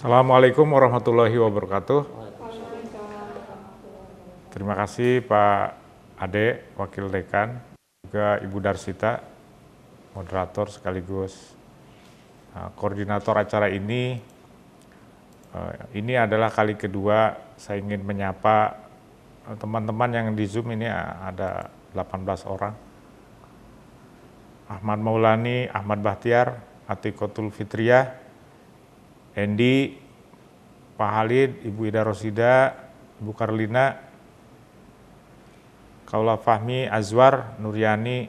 Assalamualaikum warahmatullahi wabarakatuh. Terima kasih Pak Ade, Wakil Dekan, juga Ibu Darsita, moderator sekaligus koordinator acara ini. Ini adalah kali kedua saya ingin menyapa teman-teman yang di Zoom. Ini ada 18 orang. Ahmad Maulani, Ahmad Bahtiar, Atikotul Fitriyah, Endi, Pak Halid, Ibu Ida Rosida, Ibu Karlina, Kaula Fahmi, Azwar, Nuryani,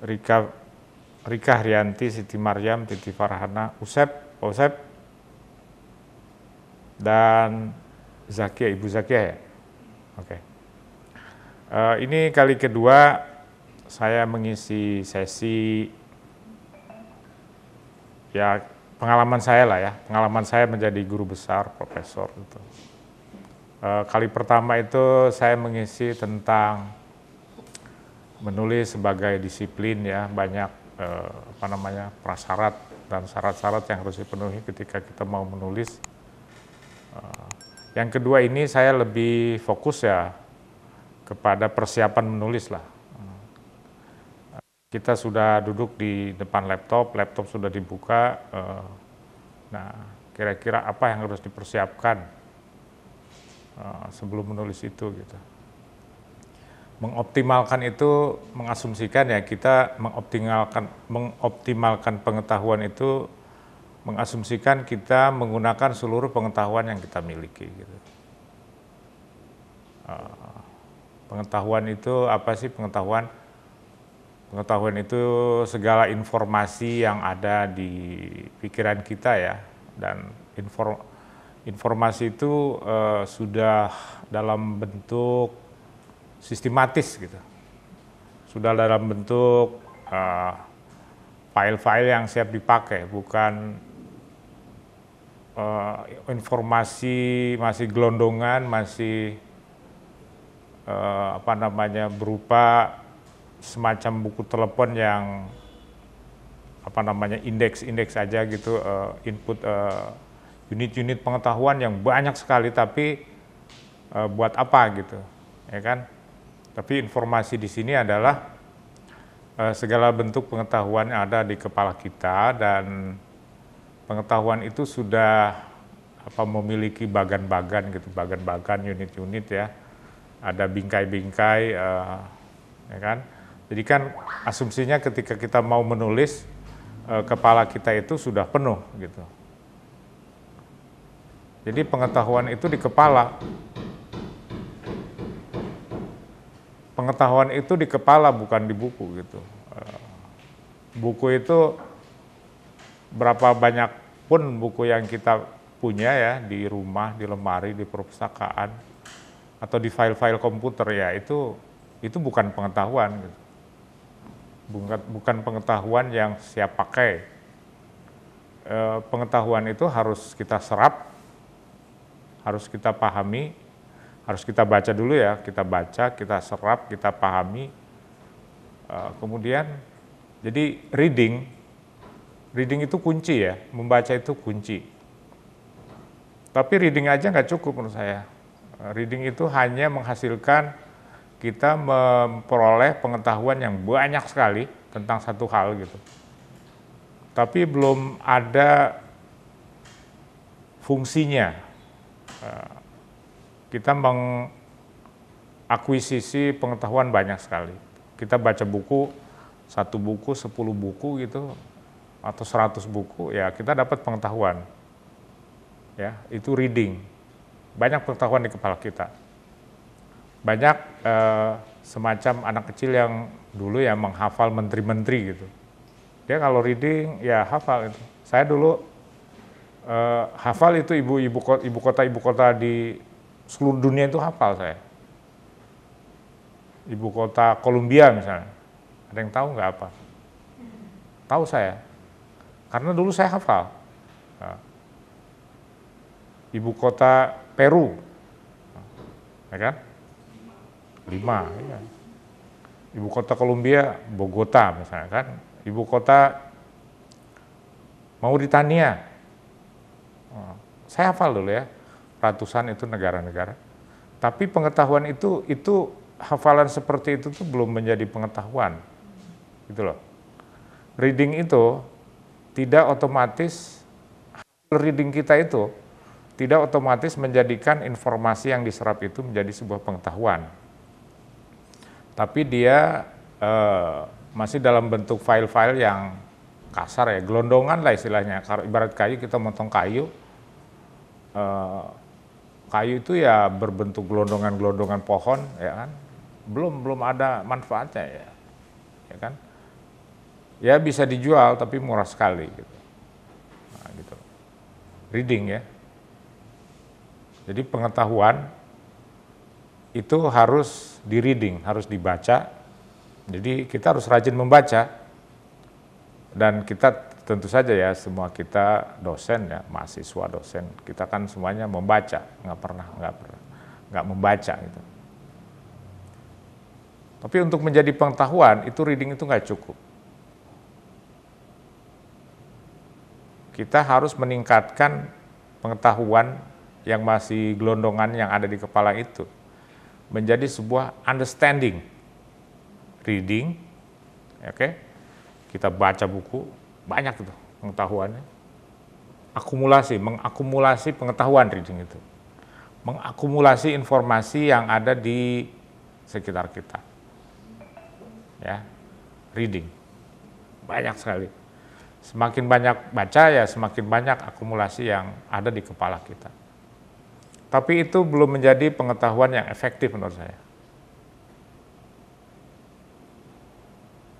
Rika Haryanti, Siti Maryam, Titi Farhana, Usep, dan Zakia, Ibu Zakia ya? Oke. Ini kali kedua saya mengisi sesi, ya pengalaman saya lah ya, pengalaman saya menjadi guru besar, profesor gitu. Kali pertama itu saya mengisi tentang menulis sebagai disiplin ya, banyak prasyarat dan syarat-syarat yang harus dipenuhi ketika kita mau menulis. Yang kedua ini saya lebih fokus ya kepada persiapan menulis lah. Kita sudah duduk di depan laptop sudah dibuka. Nah, kira-kira apa yang harus dipersiapkan sebelum menulis itu gitu. Mengoptimalkan itu mengasumsikan ya kita mengoptimalkan pengetahuan itu mengasumsikan kita menggunakan seluruh pengetahuan yang kita miliki gitu. Pengetahuan itu apa sih pengetahuan? Pengetahuan itu segala informasi yang ada di pikiran kita ya, dan informasi itu sudah dalam bentuk sistematis gitu, sudah dalam bentuk file-file yang siap dipakai, bukan informasi masih gelondongan, masih berupa semacam buku telepon yang indeks aja gitu, input unit-unit pengetahuan yang banyak sekali, tapi buat apa gitu, ya kan? Tapi informasi di sini adalah segala bentuk pengetahuan yang ada di kepala kita, dan pengetahuan itu sudah memiliki bagan-bagan gitu, bagan-bagan, unit-unit ya, ada bingkai-bingkai, ya kan? Jadi kan asumsinya ketika kita mau menulis, kepala kita itu sudah penuh gitu. Jadi pengetahuan itu di kepala. Pengetahuan itu di kepala, bukan di buku gitu. Buku itu berapa banyak pun buku yang kita punya ya di rumah, di lemari, di perpustakaan, atau di file-file komputer ya, itu bukan pengetahuan gitu. Bukan pengetahuan yang siap pakai. Pengetahuan itu harus kita serap, harus kita pahami, harus kita baca dulu ya, kita baca, kita serap, kita pahami, kemudian jadi reading itu kunci ya, membaca itu kunci. Tapi reading aja nggak cukup menurut saya. Reading itu hanya menghasilkan kita memperoleh pengetahuan yang banyak sekali tentang satu hal gitu. Tapi belum ada fungsinya. Kita mengakuisisi pengetahuan banyak sekali. Kita baca buku, 1 buku, 10 buku gitu, atau 100 buku, ya kita dapat pengetahuan. Ya, itu reading. Banyak pengetahuan di kepala kita. Banyak semacam anak kecil yang dulu ya menghafal menteri-menteri gitu. Dia kalau reading ya hafal itu. Saya dulu hafal itu ibu kota di seluruh dunia itu hafal saya. Ibu kota Kolombia misalnya. Ada yang tahu nggak apa? Tahu saya. Karena dulu saya hafal. Nah, ibu kota Peru. Ya kan? 5, ya. Ibu kota Kolombia, Bogota misalnya kan. Ibu kota Mauritania. Saya hafal dulu ya, ratusan itu negara-negara. Tapi pengetahuan itu hafalan seperti itu tuh belum menjadi pengetahuan, gitu loh. Reading itu tidak otomatis, reading kita itu tidak otomatis menjadikan informasi yang diserap itu menjadi sebuah pengetahuan. Tapi dia masih dalam bentuk file-file yang kasar ya, gelondongan lah istilahnya. Kalau ibarat kayu, kita motong kayu, kayu itu ya berbentuk gelondongan-gelondongan pohon, ya kan? Belum ada manfaatnya ya kan? Ya bisa dijual tapi murah sekali gitu. Nah, gitu. Reading ya. Jadi pengetahuan itu harus di-reading, harus dibaca. Jadi kita harus rajin membaca. Dan kita tentu saja ya, semua kita dosen ya, mahasiswa dosen, kita kan semuanya membaca, nggak membaca gitu. Tapi untuk menjadi pengetahuan, itu reading itu nggak cukup. Kita harus meningkatkan pengetahuan yang masih gelondongan yang ada di kepala itu menjadi sebuah understanding. Reading, oke? Kita baca buku, banyak itu pengetahuannya. Mengakumulasi pengetahuan reading itu. Mengakumulasi informasi yang ada di sekitar kita. Ya, reading. Banyak sekali. Semakin banyak baca ya semakin banyak akumulasi yang ada di kepala kita. Tapi itu belum menjadi pengetahuan yang efektif menurut saya.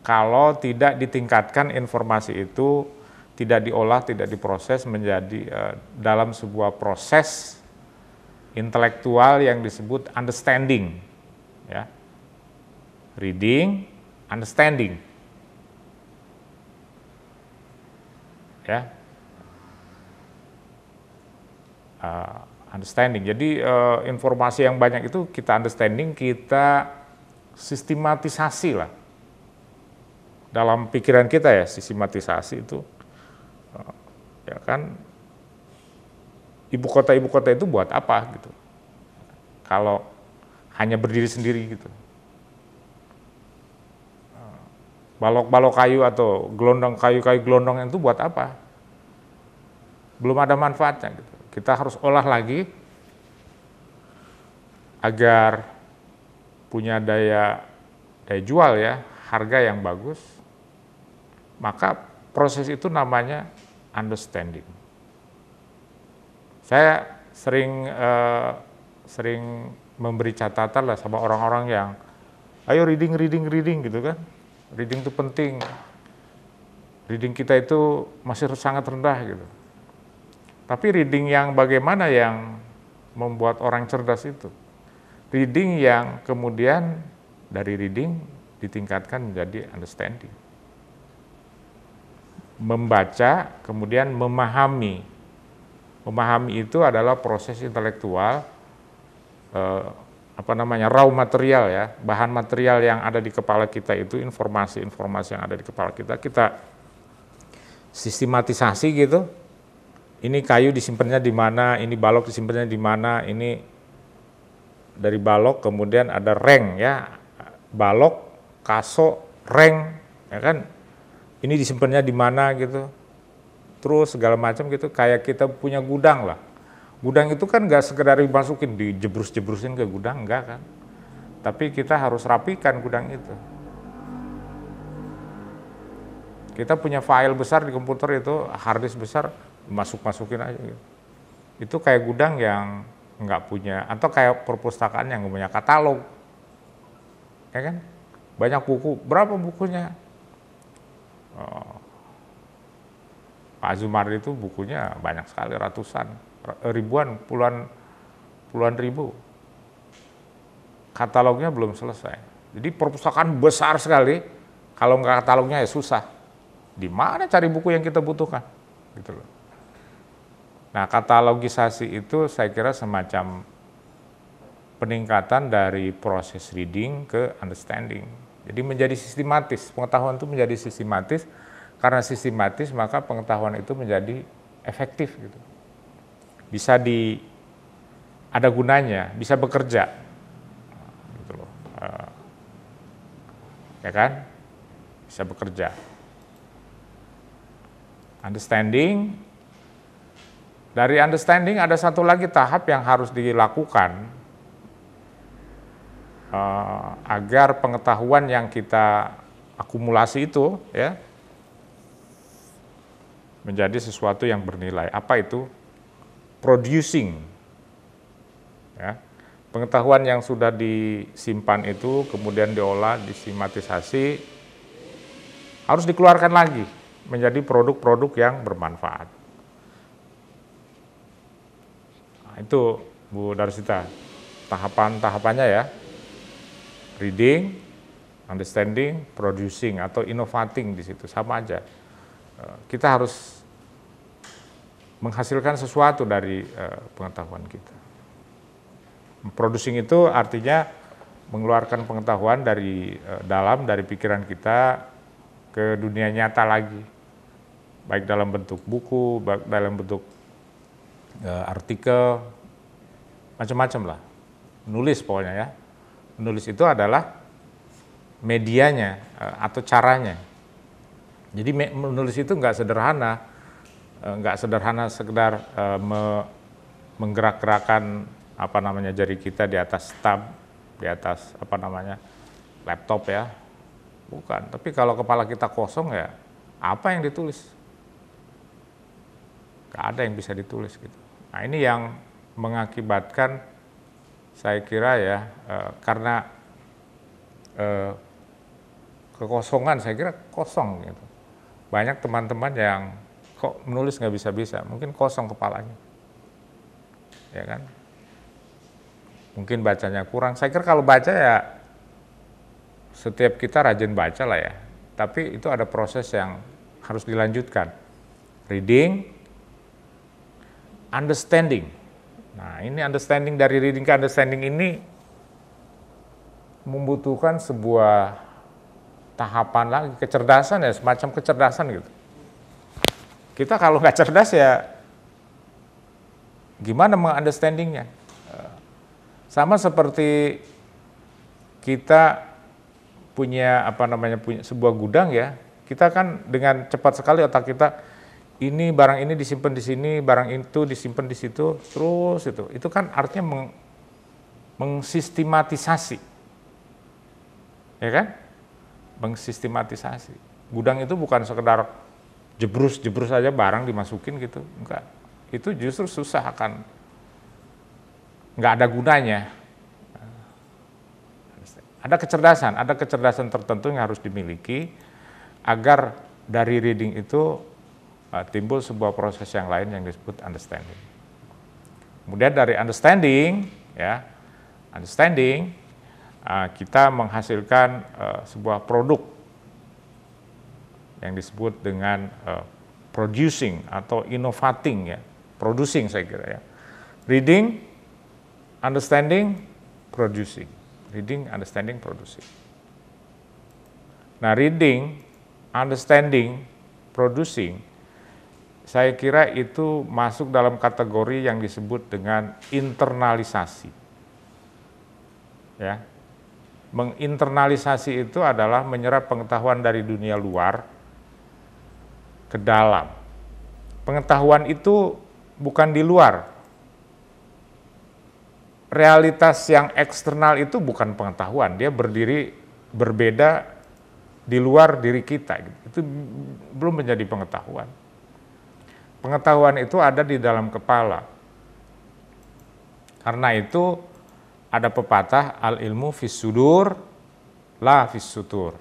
Kalau tidak ditingkatkan informasi itu, tidak diolah, tidak diproses menjadi dalam sebuah proses intelektual yang disebut understanding. Ya. Reading, understanding. Ya. Understanding. Jadi informasi yang banyak itu kita understanding, kita sistematisasi lah. Dalam pikiran kita ya, sistematisasi itu ya kan, ibu kota itu buat apa gitu. Kalau hanya berdiri sendiri gitu. Balok-balok kayu atau gelondong kayu-kayu gelondong itu buat apa? Belum ada manfaatnya gitu. Kita harus olah lagi agar punya daya jual ya, harga yang bagus. Maka proses itu namanya understanding. Saya sering memberi catatan lah sama orang-orang yang ayo reading gitu kan. Reading itu penting. Reading kita itu masih sangat rendah gitu. Tapi reading yang bagaimana yang membuat orang cerdas itu? Reading yang kemudian dari reading ditingkatkan menjadi understanding. Membaca, kemudian memahami. Memahami itu adalah proses intelektual, raw material ya, bahan material yang ada di kepala kita itu, informasi-informasi yang ada di kepala kita sistematisasi gitu. Ini kayu disimpannya di mana, ini balok disimpannya di mana, ini dari balok kemudian ada reng ya, balok, kaso, reng, ya kan, ini disimpannya di mana gitu, terus segala macam gitu, kayak kita punya gudang lah. Gudang itu kan nggak sekedar dimasukin, dijebrus-jebrusin ke gudang, enggak kan, tapi kita harus rapikan gudang itu. Kita punya file besar di komputer itu, hard disk besar, masukin aja gitu. Itu kayak gudang yang nggak punya, atau kayak perpustakaan yang nggak punya katalog, ya kan? Banyak buku, berapa bukunya? Pak Zumardi itu bukunya banyak sekali, ratusan, ribuan, puluhan ribu. Katalognya belum selesai. Jadi perpustakaan besar sekali, kalau nggak katalognya ya susah. Di mana cari buku yang kita butuhkan? Gitu loh. Nah, katalogisasi itu saya kira semacam peningkatan dari proses reading ke understanding. Jadi menjadi sistematis, pengetahuan itu menjadi sistematis karena sistematis maka pengetahuan itu menjadi efektif gitu. Ada gunanya, bisa bekerja. Gitu loh. Ya kan? Bisa bekerja. Understanding. Dari understanding ada satu lagi tahap yang harus dilakukan agar pengetahuan yang kita akumulasi itu ya menjadi sesuatu yang bernilai. Apa itu? Producing. Ya. Pengetahuan yang sudah disimpan itu kemudian diolah, disistematisasi, harus dikeluarkan lagi menjadi produk-produk yang bermanfaat. Nah, itu Bu Darsita, tahapan-tahapannya ya. Reading, understanding, producing atau innovating di situ sama aja. Kita harus menghasilkan sesuatu dari pengetahuan kita. Producing itu artinya mengeluarkan pengetahuan dari dalam dari pikiran kita ke dunia nyata lagi, baik dalam bentuk buku, baik dalam bentuk artikel, macam-macam lah. Menulis pokoknya ya. Menulis itu adalah medianya atau caranya. Jadi menulis itu nggak sederhana sekedar menggerak-gerakan jari kita di atas tab, di atas laptop ya, bukan. Tapi kalau kepala kita kosong ya, apa yang ditulis? Nggak ada yang bisa ditulis gitu. Nah ini yang mengakibatkan saya kira ya, karena kekosongan, saya kira kosong gitu. Banyak teman-teman yang kok menulis nggak bisa-bisa, mungkin kosong kepalanya, ya kan? Mungkin bacanya kurang. Saya kira kalau baca ya, setiap kita rajin baca lah ya, tapi itu ada proses yang harus dilanjutkan. Reading, understanding. Nah ini understanding, dari reading ke understanding ini membutuhkan sebuah tahapan lagi, kecerdasan ya, semacam kecerdasan gitu. Kita kalau nggak cerdas ya gimana meng-understandingnya? Sama seperti kita punya punya sebuah gudang ya, kita kan dengan cepat sekali otak kita, ini barang ini disimpan di sini, barang itu disimpan di situ, terus itu kan artinya mengsistematisasi, ya kan? Mengsistematisasi. Gudang itu bukan sekedar jebrus saja barang dimasukin gitu, enggak. Itu justru susah, nggak ada gunanya. Ada kecerdasan tertentu yang harus dimiliki agar dari reading itu timbul sebuah proses yang lain yang disebut understanding. Kemudian dari understanding kita menghasilkan sebuah produk yang disebut dengan producing atau innovating ya, producing saya kira ya. Reading, understanding, producing. Reading, understanding, producing. Nah, reading, understanding, producing, saya kira itu masuk dalam kategori yang disebut dengan internalisasi. Ya. Menginternalisasi itu adalah menyerap pengetahuan dari dunia luar ke dalam. Pengetahuan itu bukan di luar. Realitas yang eksternal itu bukan pengetahuan, dia berbeda di luar diri kita. Itu belum menjadi pengetahuan. Pengetahuan itu ada di dalam kepala. Karena itu ada pepatah, al-ilmu fis sudur, la fis sutur.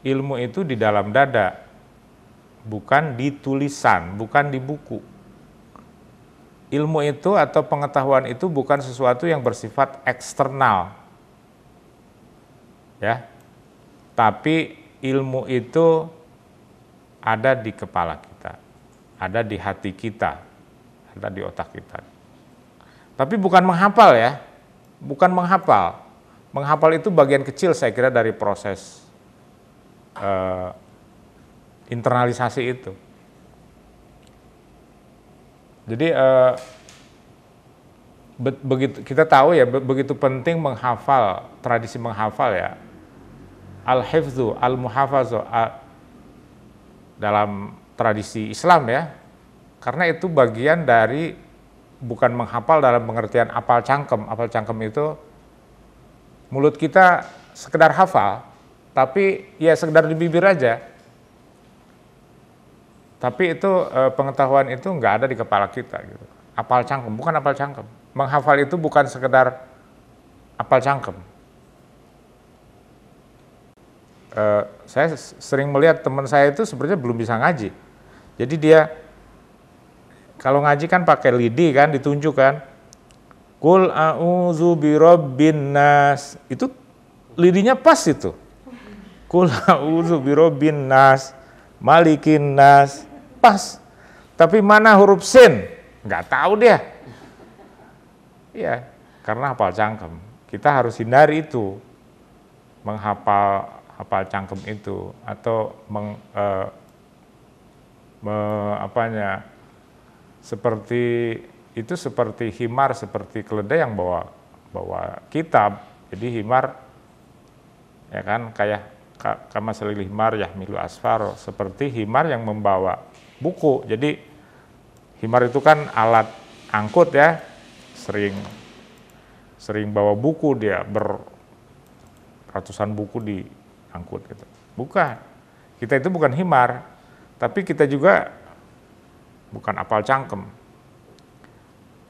Ilmu itu di dalam dada, bukan di tulisan, bukan di buku. Ilmu itu atau pengetahuan itu bukan sesuatu yang bersifat eksternal. Ya. Tapi ilmu itu ada di kepala kita, ada di hati kita, ada di otak kita. Tapi bukan menghafal ya, bukan menghafal. Menghafal itu bagian kecil saya kira dari proses internalisasi itu. Jadi begitu kita tahu ya, begitu penting menghafal, tradisi menghafal ya, al-hifzu, al-muhafazu dalam tradisi Islam ya, karena itu bagian dari, bukan menghafal dalam pengertian apal cangkem itu mulut kita sekedar hafal, tapi ya sekedar di bibir aja, tapi itu pengetahuan itu nggak ada di kepala kita gitu. Apal cangkem, bukan apal cangkem. Menghafal itu bukan sekedar apal cangkem. Saya sering melihat teman saya itu sebenarnya belum bisa ngaji. Jadi dia kalau ngaji kan pakai lidi kan, ditunjuk kan. Qul a'udzu birabbin nas. Itu lidinya pas itu. Qul a'udzu birabbin nas, malikin nas. Pas. Tapi mana huruf sin? Nggak tahu dia. Iya, karena hafal cangkem. Kita harus hindari itu. Hafal cangkem itu, atau seperti itu, seperti himar, seperti keledai yang bawa kitab. Jadi himar ya kan, kayak kama salil himar yahmilu asfar, seperti himar yang membawa buku. Jadi himar itu kan alat angkut ya, sering bawa buku, dia ratusan buku diangkut gitu. Bukan, kita itu bukan himar, tapi kita juga bukan apal cangkem.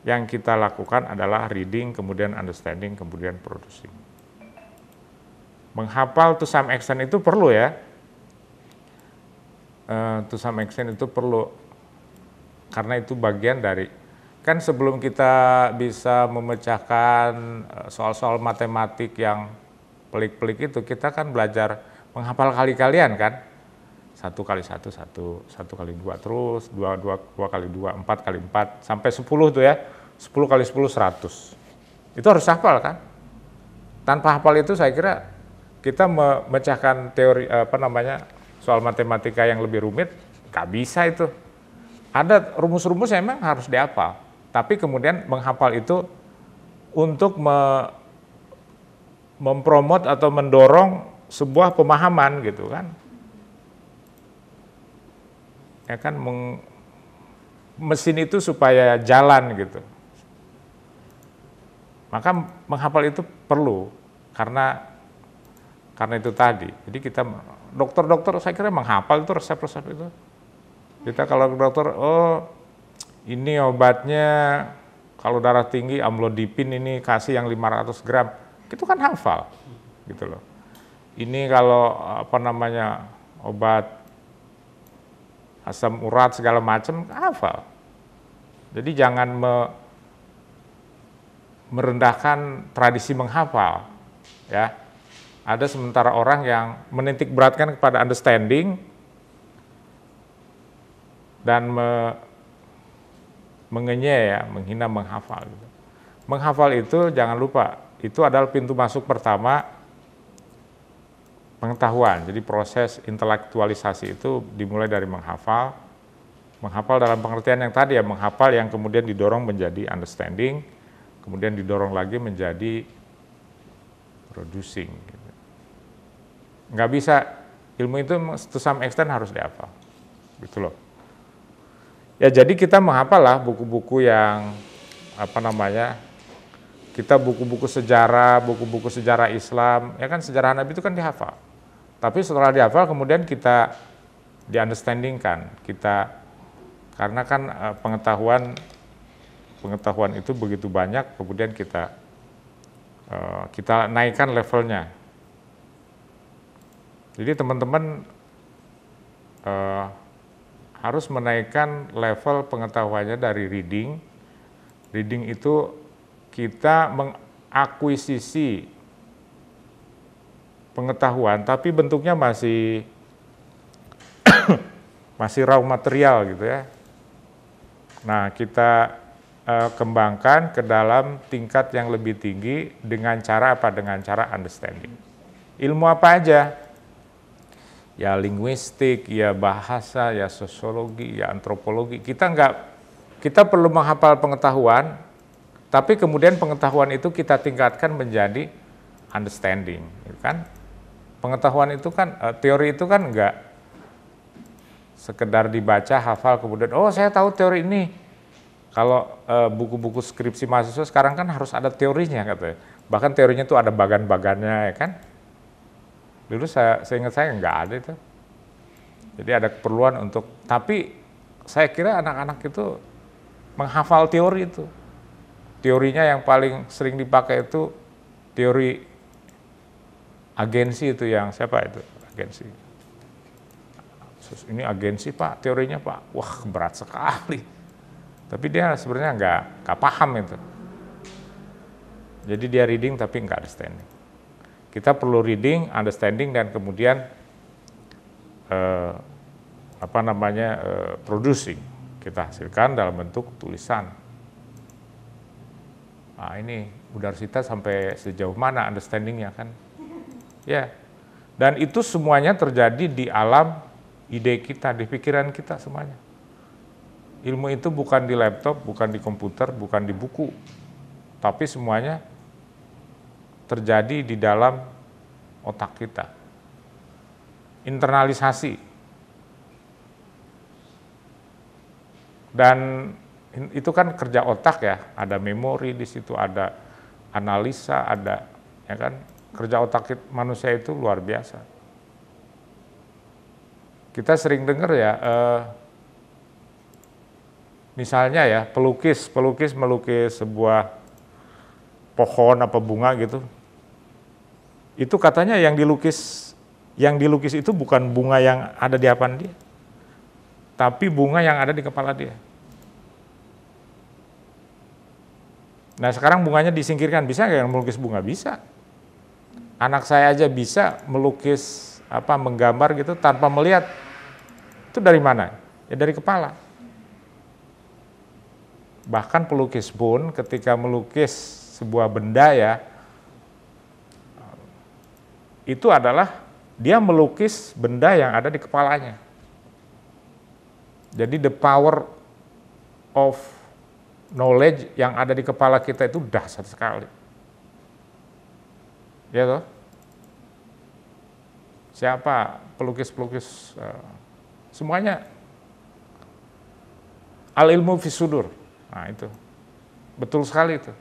Yang kita lakukan adalah reading, kemudian understanding, kemudian producing. Menghafal to some extent itu perlu ya. To some extent itu perlu, karena itu bagian dari, kan sebelum kita bisa memecahkan soal-soal matematik yang pelik-pelik itu, kita kan belajar menghafal kali-kalian kan. 1 kali 1, 1 kali 2, terus 2 kali 2, 4 kali 4, sampai 10 tuh ya, 10 kali 10, 100. Itu harus hafal kan. Tanpa hafal itu saya kira kita memecahkan teori, soal matematika yang lebih rumit, nggak bisa itu. Ada rumus-rumus yang memang harus dihafal, tapi kemudian menghafal itu untuk mempromot atau mendorong sebuah pemahaman gitu kan. Ya kan, mesin itu supaya jalan gitu. Maka menghafal itu perlu, karena itu tadi. Jadi kita, dokter-dokter saya kira menghafal itu resep-resep itu. Kita kalau ke dokter, oh ini obatnya kalau darah tinggi amlodipin, ini kasih yang 500 gram. Itu kan hafal gitu loh. Ini kalau obat asam urat segala macam, hafal. Jadi jangan merendahkan tradisi menghafal ya. Ada sementara orang yang menitik beratkan kepada understanding dan menghina menghafal gitu. Menghafal itu jangan lupa, itu adalah pintu masuk pertama pengetahuan. Jadi proses intelektualisasi itu dimulai dari menghafal. Menghafal dalam pengertian yang tadi ya, menghafal yang kemudian didorong menjadi understanding, kemudian didorong lagi menjadi producing. Gitu. Nggak bisa, ilmu itu to some extent harus dihafal. Gitu loh. Ya jadi kita menghafal lah buku-buku yang kita buku-buku sejarah Islam, ya kan, sejarah Nabi itu kan dihafal. Tapi setelah dihafal kemudian kita di-understanding-kan, karena kan pengetahuan itu begitu banyak, kemudian kita naikkan levelnya. Jadi teman-teman harus menaikkan level pengetahuannya dari reading. Reading itu kita mengakuisisi pengetahuan, tapi bentuknya masih raw material gitu ya. Nah, kita kembangkan ke dalam tingkat yang lebih tinggi dengan cara apa? Dengan cara understanding. Ilmu apa aja? ya linguistik, ya bahasa, ya sosiologi, ya antropologi. Kita perlu menghafal pengetahuan, tapi kemudian pengetahuan itu kita tingkatkan menjadi understanding, gitu kan? Pengetahuan itu kan, teori itu kan enggak sekedar dibaca, hafal, kemudian, oh saya tahu teori ini. Kalau buku-buku skripsi mahasiswa sekarang kan harus ada teorinya, katanya. Bahkan teorinya itu ada bagan-bagannya, ya kan? Dulu saya ingat saya nggak ada itu. Jadi ada keperluan untuk, tapi saya kira anak-anak itu menghafal teori itu. Teorinya yang paling sering dipakai itu teori agensi itu, yang siapa itu? Agensi. Ini agensi Pak, teorinya Pak. Wah, berat sekali. Tapi dia sebenarnya nggak paham itu. Jadi dia reading tapi nggak understanding. Kita perlu reading, understanding, dan kemudian producing. Kita hasilkan dalam bentuk tulisan. Nah, ini Bu Darsita sampai sejauh mana understandingnya kan? Ya, dan itu semuanya terjadi di alam ide kita, di pikiran kita semuanya. Ilmu itu bukan di laptop, bukan di komputer, bukan di buku, tapi semuanya terjadi di dalam otak kita. Internalisasi. Dan itu kan kerja otak ya, ada memori di situ, ada analisa, ada, ya kan, kerja otak manusia itu luar biasa. Kita sering dengar ya, misalnya ya, pelukis melukis sebuah pohon apa bunga gitu. Itu katanya yang dilukis itu bukan bunga yang ada di hadapan dia, tapi bunga yang ada di kepala dia. Nah, sekarang bunganya disingkirkan, bisa nggak yang melukis bunga? Bisa. Anak saya aja bisa melukis menggambar gitu tanpa melihat. Itu dari mana? Ya dari kepala. Bahkan pelukis pun ketika melukis sebuah benda ya, itu adalah dia melukis benda yang ada di kepalanya. Jadi the power of knowledge yang ada di kepala kita itu dahsyat sekali. Ya toh? Siapa pelukis-pelukis semuanya al ilmu fis sudur. Nah, itu. Betul sekali itu.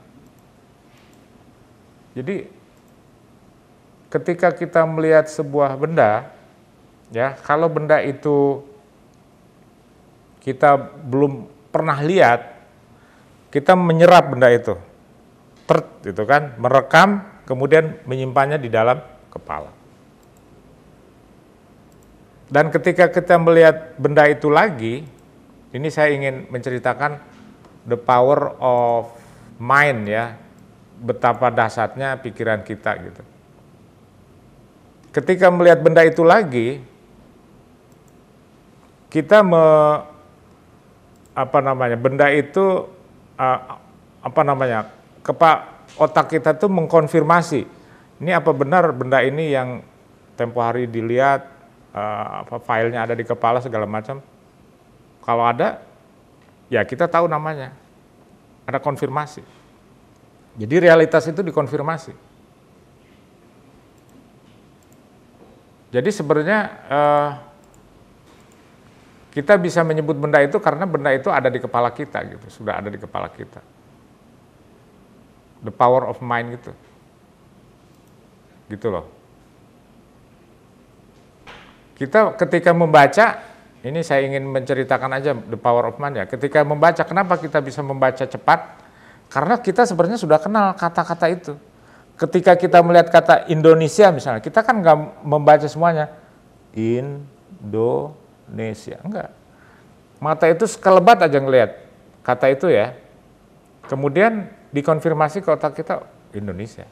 Jadi ketika kita melihat sebuah benda, ya, kalau benda itu kita belum pernah lihat, kita menyerap benda itu. Itu kan, merekam, kemudian menyimpannya di dalam kepala. Dan ketika kita melihat benda itu lagi, ini saya ingin menceritakan the power of mind ya, betapa dahsyatnya pikiran kita gitu. Ketika melihat benda itu lagi, kita benda itu otak kita tuh mengkonfirmasi, ini apa benar benda ini yang tempo hari dilihat, filenya ada di kepala segala macam. Kalau ada, ya kita tahu namanya, ada konfirmasi. Jadi realitas itu dikonfirmasi. Jadi sebenarnya kita bisa menyebut benda itu karena benda itu ada di kepala kita gitu, sudah ada di kepala kita. The power of mind gitu. Gitu loh. Kita ketika membaca, ini saya ingin menceritakan aja the power of mind ya. Ketika membaca, kenapa kita bisa membaca cepat? Karena kita sebenarnya sudah kenal kata-kata itu. Ketika kita melihat kata Indonesia misalnya, kita kan nggak membaca semuanya. Indonesia, enggak. Mata itu sekelebat aja ngelihat kata itu ya. Kemudian dikonfirmasi ke otak kita, Indonesia.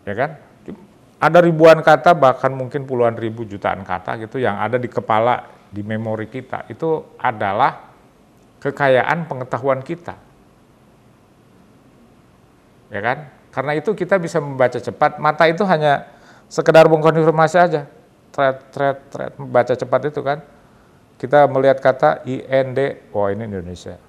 Ya kan? Ada ribuan kata, bahkan mungkin puluhan ribu, jutaan kata gitu yang ada di kepala, di memori kita. Itu adalah kekayaan pengetahuan kita. Ya kan? Karena itu kita bisa membaca cepat. Mata itu hanya sekedar mengkonfirmasi aja. Thread, membaca cepat itu kan. Kita melihat kata IND, oh ini Indonesia.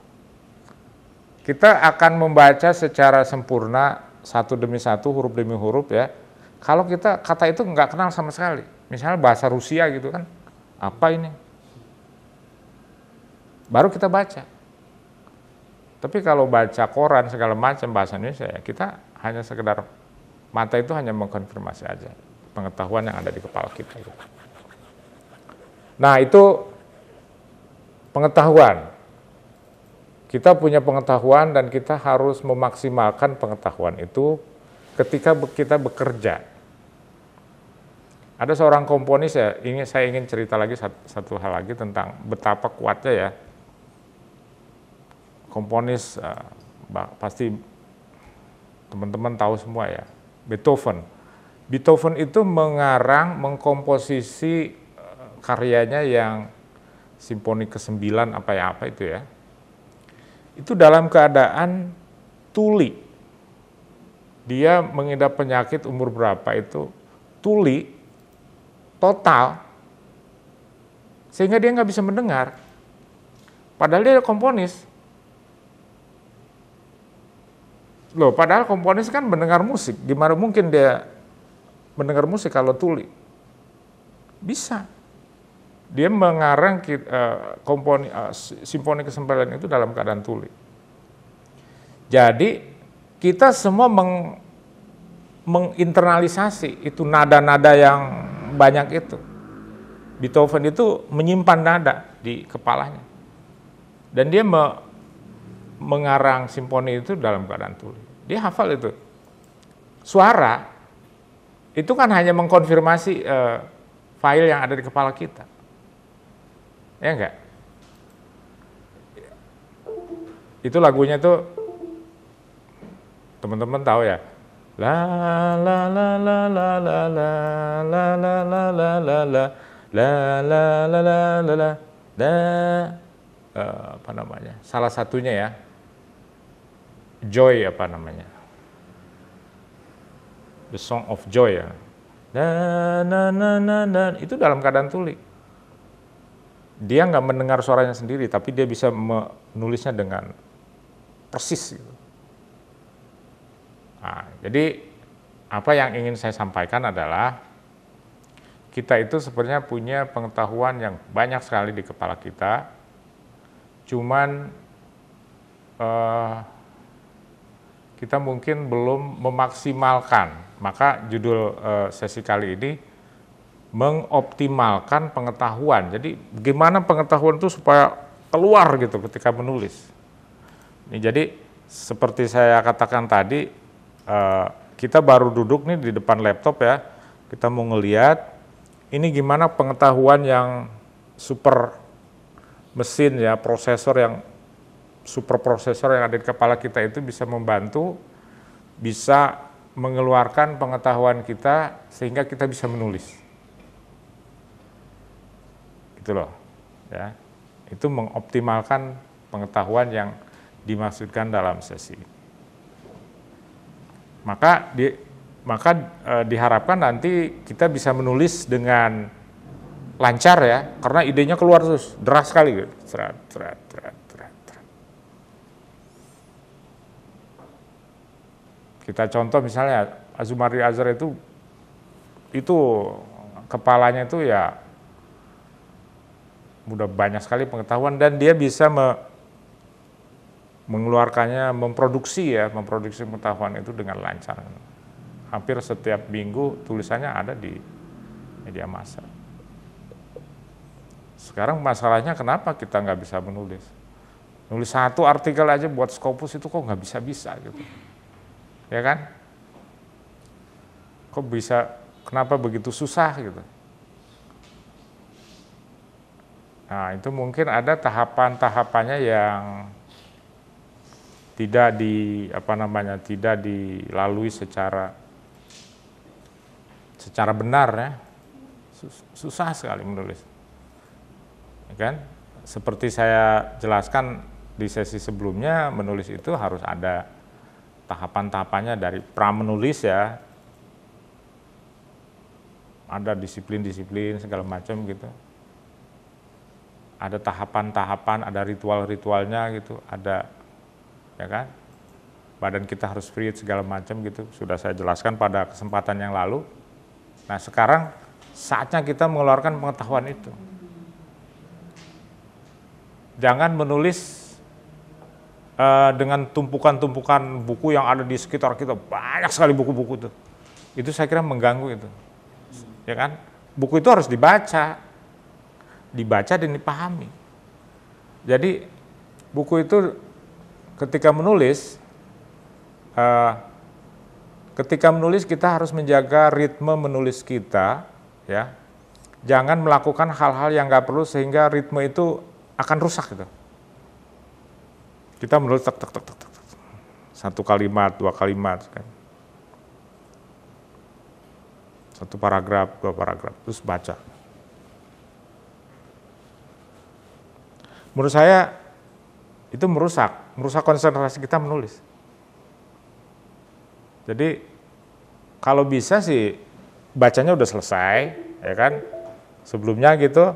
Kita akan membaca secara sempurna satu demi satu, huruf demi huruf ya. Kalau kita kata itu nggak kenal sama sekali. Misalnya bahasa Rusia gitu kan. Apa ini? Baru kita baca. Tapi kalau baca koran segala macam bahasa Indonesia ya kita hanya sekedar mata itu hanya mengkonfirmasi aja pengetahuan yang ada di kepala kita. Nah itu pengetahuan. Kita punya pengetahuan dan kita harus memaksimalkan pengetahuan itu ketika kita bekerja. Ada seorang komponis ya, saya ingin cerita lagi satu hal lagi tentang betapa kuatnya ya. Komponis pasti teman-teman tahu semua ya, Beethoven. Beethoven itu mengarang, mengkomposisi karyanya yang simfoni ke-9 apa itu ya. Itu dalam keadaan tuli. Dia mengidap penyakit umur berapa itu, tuli, total, sehingga dia nggak bisa mendengar. Padahal dia komponis. Loh, padahal komponis kan mendengar musik. Gimana mungkin dia mendengar musik kalau tuli? Bisa. Dia mengarang simfoni ke-9 itu dalam keadaan tuli. Jadi kita semua menginternalisasi itu nada-nada yang banyak itu. Beethoven itu menyimpan nada di kepalanya. Dan dia mengarang simfoni itu dalam keadaan tuli. Dia hafal itu. Suara itu kan hanya mengkonfirmasi file yang ada di kepala kita. Ya enggak? Itu lagunya tuh teman-teman tahu ya. La la la la la la la la la la la la la la la la la la la apa namanya? Salah satunya ya. Joy apa namanya? The Song of Joy ya. Na itu dalam keadaan tuli. Dia nggak mendengar suaranya sendiri, tapi dia bisa menulisnya dengan persis. Gitu. Nah, jadi apa yang ingin saya sampaikan adalah kita itu sebenarnya punya pengetahuan yang banyak sekali di kepala kita, cuman kita mungkin belum memaksimalkan. Maka judul sesi kali ini mengoptimalkan pengetahuan. Jadi bagaimana pengetahuan itu supaya keluar gitu ketika menulis. Ini jadi seperti saya katakan tadi, kita baru duduk nih di depan laptop ya, kita mau ngelihat ini gimana pengetahuan yang super mesin ya, super prosesor yang ada di kepala kita itu bisa membantu, bisa mengeluarkan pengetahuan kita sehingga kita bisa menulis. Gitu loh, ya. Itu mengoptimalkan pengetahuan yang dimaksudkan dalam sesi. Maka diharapkan nanti kita bisa menulis dengan lancar ya, karena idenya keluar terus deras sekali gitu. Kita contoh misalnya Azumari Azhar itu kepalanya itu ya udah banyak sekali pengetahuan dan dia bisa mengeluarkannya, memproduksi pengetahuan itu dengan lancar. Hampir setiap minggu tulisannya ada di media massa. Sekarang masalahnya kenapa kita nggak bisa menulis? Nulis satu artikel aja buat Scopus itu kok nggak bisa gitu. Ya kan? Kok bisa, kenapa begitu susah gitu? Nah, itu mungkin ada tahapan-tahapannya yang tidak dilalui secara benar ya. Susah sekali menulis. Ya kan? Seperti saya jelaskan di sesi sebelumnya, menulis itu harus ada tahapan-tahapannya dari pra-menulis ya, ada disiplin-disiplin segala macam gitu. Ada tahapan-tahapan, ada ritual-ritualnya gitu, ada, ya kan? Badan kita harus fit segala macam gitu, sudah saya jelaskan pada kesempatan yang lalu. Nah sekarang saatnya kita mengeluarkan pengetahuan itu. Jangan menulis dengan tumpukan-tumpukan buku yang ada di sekitar kita, banyak sekali buku-buku itu. Itu saya kira mengganggu itu, ya kan? Buku itu harus dibaca dan dipahami. Jadi buku itu ketika menulis kita harus menjaga ritme menulis kita, ya. Jangan melakukan hal-hal yang nggak perlu sehingga ritme itu akan rusak gitu. Kita menulis tek, satu kalimat, dua kalimat, kan. Satu paragraf, dua paragraf, terus baca. Menurut saya itu merusak konsentrasi kita menulis. Jadi kalau bisa sih bacanya udah selesai, ya kan? Sebelumnya gitu,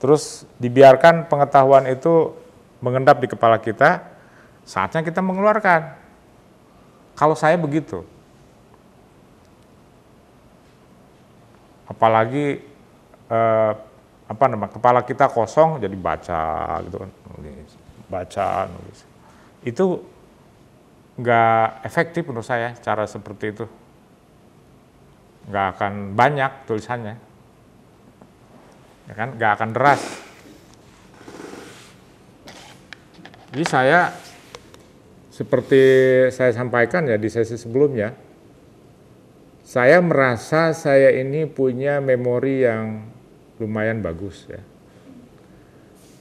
terus dibiarkan pengetahuan itu mengendap di kepala kita, saatnya kita mengeluarkan. Kalau saya begitu. Apalagi kepala kita kosong jadi baca gitu kan, nulis. Itu nggak efektif menurut saya cara seperti itu. Nggak akan banyak tulisannya, ya kan? Nggak akan deras. Jadi saya seperti saya sampaikan ya di sesi sebelumnya, saya merasa saya ini punya memori yang lumayan bagus ya.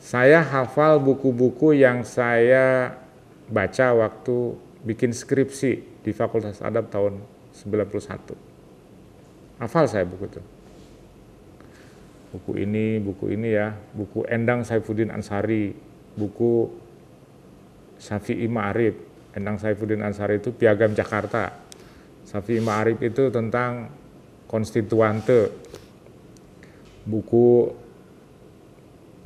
Saya hafal buku-buku yang saya baca waktu bikin skripsi di Fakultas Adab tahun 91. Hafal saya buku itu. Buku ini ya, buku Endang Saifuddin Ansari, buku Syafi'i Ma'arif. Endang Saifuddin Ansari itu Piagam Jakarta. Syafi'i Ma'arif itu tentang konstituante. Buku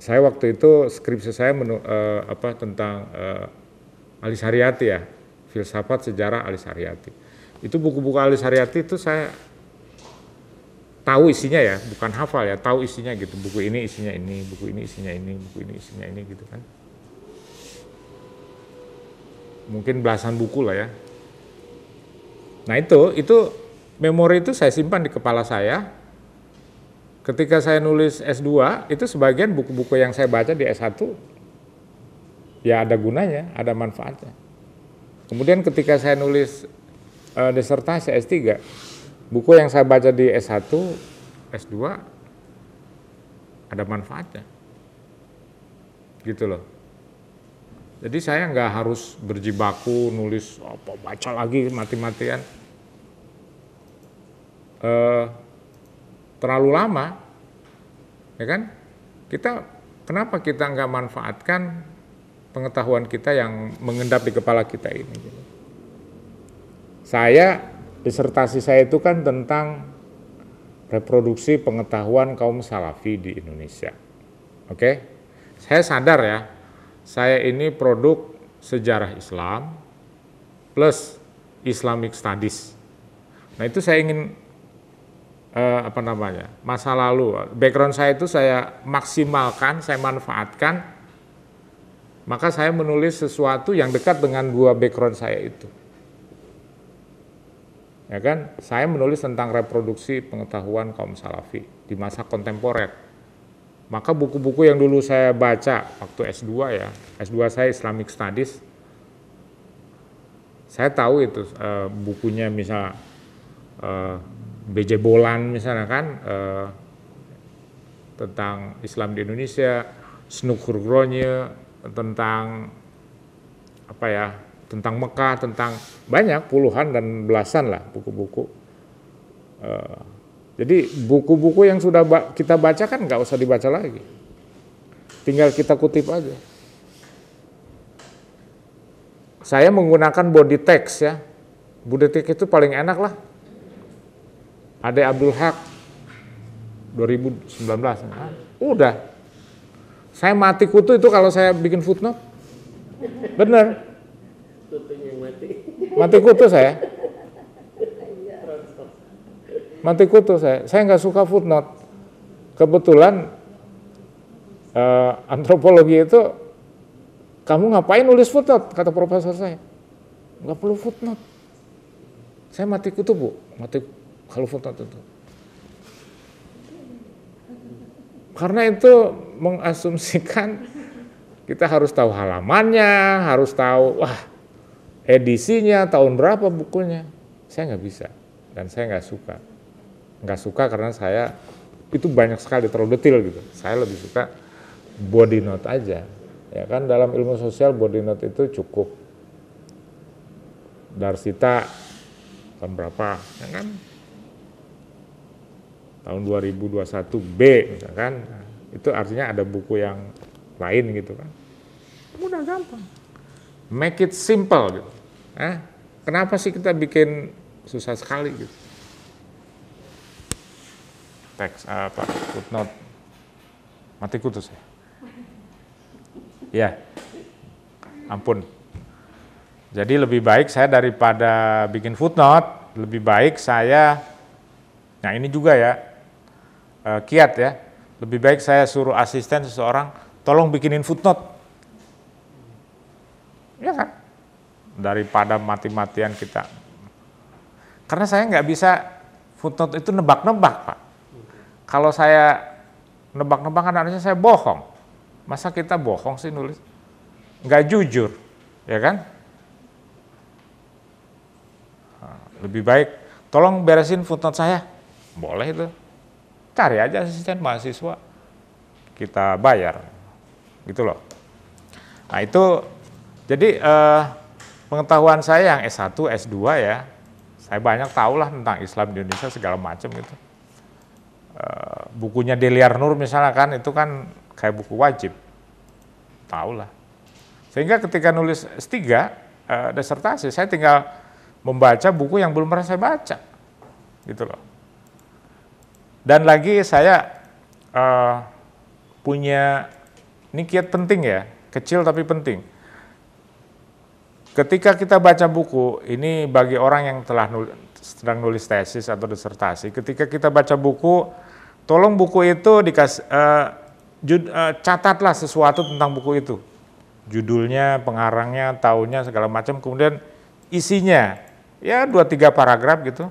saya waktu itu skripsi saya tentang Alis Haryati ya, filsafat sejarah Alis Haryati. Itu buku-buku Alis Haryati itu saya tahu isinya ya, bukan hafal ya, tahu isinya gitu. Buku ini isinya ini, buku ini isinya ini, buku ini isinya ini gitu kan. Mungkin belasan buku lah ya. Nah itu memori itu saya simpan di kepala saya. Ketika saya nulis S2, itu sebagian buku-buku yang saya baca di S1, ya ada gunanya, ada manfaatnya. Kemudian ketika saya nulis disertasi S3, buku yang saya baca di S1, S2, ada manfaatnya. Gitu loh. Jadi saya nggak harus berjibaku nulis baca lagi mati-matian. Terlalu lama, ya kan? Kenapa kita nggak manfaatkan pengetahuan kita yang mengendap di kepala kita ini? Disertasi saya itu kan tentang reproduksi pengetahuan kaum salafi di Indonesia. Oke? Saya sadar ya, saya ini produk sejarah Islam plus Islamic Studies. Nah itu saya ingin masa lalu, background saya itu saya maksimalkan, saya manfaatkan, maka saya menulis sesuatu yang dekat dengan dua background saya itu. Ya kan, saya menulis tentang reproduksi pengetahuan kaum salafi di masa kontemporer. Maka buku-buku yang dulu saya baca waktu S2 ya, S2 saya Islamic Studies, saya tahu itu bukunya misal B.J. Bolan misalnya kan, tentang Islam di Indonesia, Snuk Hurgronje, tentang tentang Mekah, tentang banyak puluhan dan belasan lah buku-buku. Jadi buku-buku yang sudah kita baca kan nggak usah dibaca lagi, tinggal kita kutip aja. saya menggunakan body text ya. Body text itu paling enak lah. Ade Abdul Haq 2019. Udah. Saya mati kutu itu kalau saya bikin footnote. Bener. Mati kutu saya. Mati kutu saya. Saya nggak suka footnote. Kebetulan antropologi itu, kamu ngapain nulis footnote? Kata profesor saya. Nggak perlu footnote. Saya mati kutu Bu. Mati kalau footnote itu. Karena itu mengasumsikan kita harus tahu halamannya, harus tahu edisinya, tahun berapa bukunya. Saya nggak bisa dan saya nggak suka. Nggak suka karena saya itu banyak sekali, terlalu detail gitu. Saya lebih suka body note aja. Ya kan dalam ilmu sosial body note itu cukup. Darsita tahun berapa, ya kan? Tahun 2021B misalkan, itu artinya ada buku yang lain gitu kan. Mudah, gampang. Make it simple gitu. Kenapa sih kita bikin susah sekali gitu? Teks footnote. Mati kutu saya. Ya. Ampun. Jadi lebih baik saya daripada bikin footnote, lebih baik saya, nah ini juga ya, kiat ya, lebih baik saya suruh asisten seseorang, tolong bikinin footnote. Ya kan? Daripada mati-matian kita. Karena saya nggak bisa, footnote itu nebak-nebak Pak. Kalau saya nebak-nebak kan harusnya saya bohong. Masa kita bohong sih nulis? Nggak jujur, ya kan? Lebih baik, tolong beresin footnote saya. Boleh itu. Cari aja asisten mahasiswa. Kita bayar. Gitu loh. Nah itu, jadi pengetahuan saya yang S1, S2 ya, saya banyak tahu lah tentang Islam di Indonesia segala macam gitu. Bukunya Deliar Nur misalnya kan, itu kan kayak buku wajib. Tahu lah. Sehingga ketika nulis S3, disertasi, saya tinggal membaca buku yang belum pernah saya baca, gitu loh. Dan lagi saya punya, ini kiat penting ya, kecil tapi penting. Ketika kita baca buku, ini bagi orang yang telah sedang nulis tesis atau disertasi, ketika kita baca buku, tolong buku itu catatlah sesuatu tentang buku itu. Judulnya, pengarangnya, tahunnya, segala macam, kemudian isinya. Ya 2-3 paragraf gitu,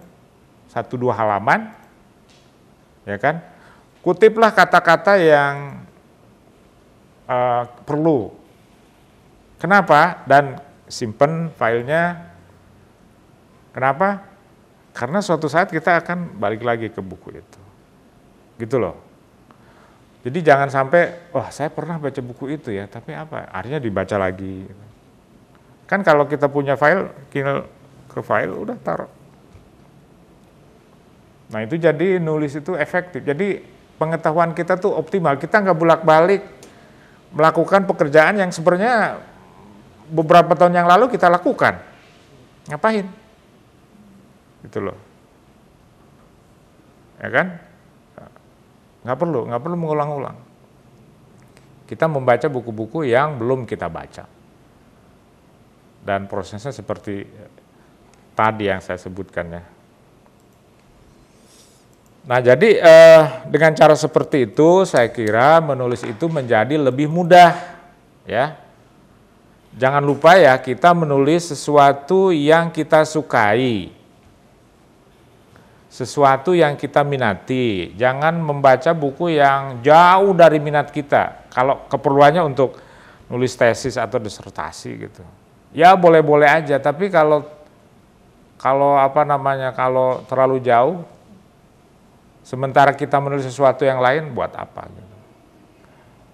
1-2 halaman, ya kan. Kutiplah kata-kata yang perlu. Kenapa? Dan simpen filenya. Kenapa? Karena suatu saat kita akan balik lagi ke buku itu, gitu loh. Jadi jangan sampai, saya pernah baca buku itu ya, tapi apa? Akhirnya dibaca lagi. Kan kalau kita punya file, ke file udah taruh. Nah itu jadi nulis itu efektif. Jadi pengetahuan kita tuh optimal. Kita nggak bolak-balik melakukan pekerjaan yang sebenarnya beberapa tahun yang lalu kita lakukan. Ngapain? Gitu loh. Ya kan? Nggak perlu mengulang-ulang. Kita membaca buku-buku yang belum kita baca. Dan prosesnya seperti tadi yang saya sebutkan ya. Nah jadi dengan cara seperti itu saya kira menulis itu menjadi lebih mudah ya. Jangan lupa ya kita menulis sesuatu yang kita sukai. Sesuatu yang kita minati. Jangan membaca buku yang jauh dari minat kita. Kalau keperluannya untuk nulis tesis atau disertasi gitu. Ya boleh-boleh aja, tapi kalau terlalu jauh, sementara kita menulis sesuatu yang lain, buat apa? Gitu.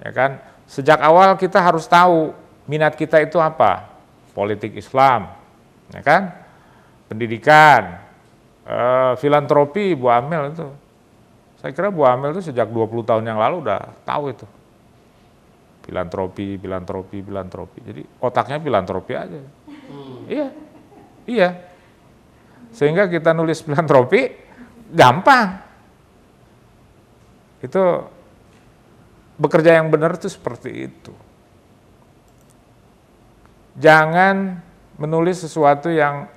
Ya kan? Sejak awal kita harus tahu minat kita itu apa? Politik Islam, ya kan? Pendidikan, filantropi, Bu Amel itu. Saya kira Bu Amel itu sejak 20 tahun yang lalu udah tahu itu. filantropi. Jadi otaknya filantropi aja. Iya. Sehingga kita nulis filantropi gampang. Itu bekerja yang benar itu seperti itu. Jangan menulis sesuatu yang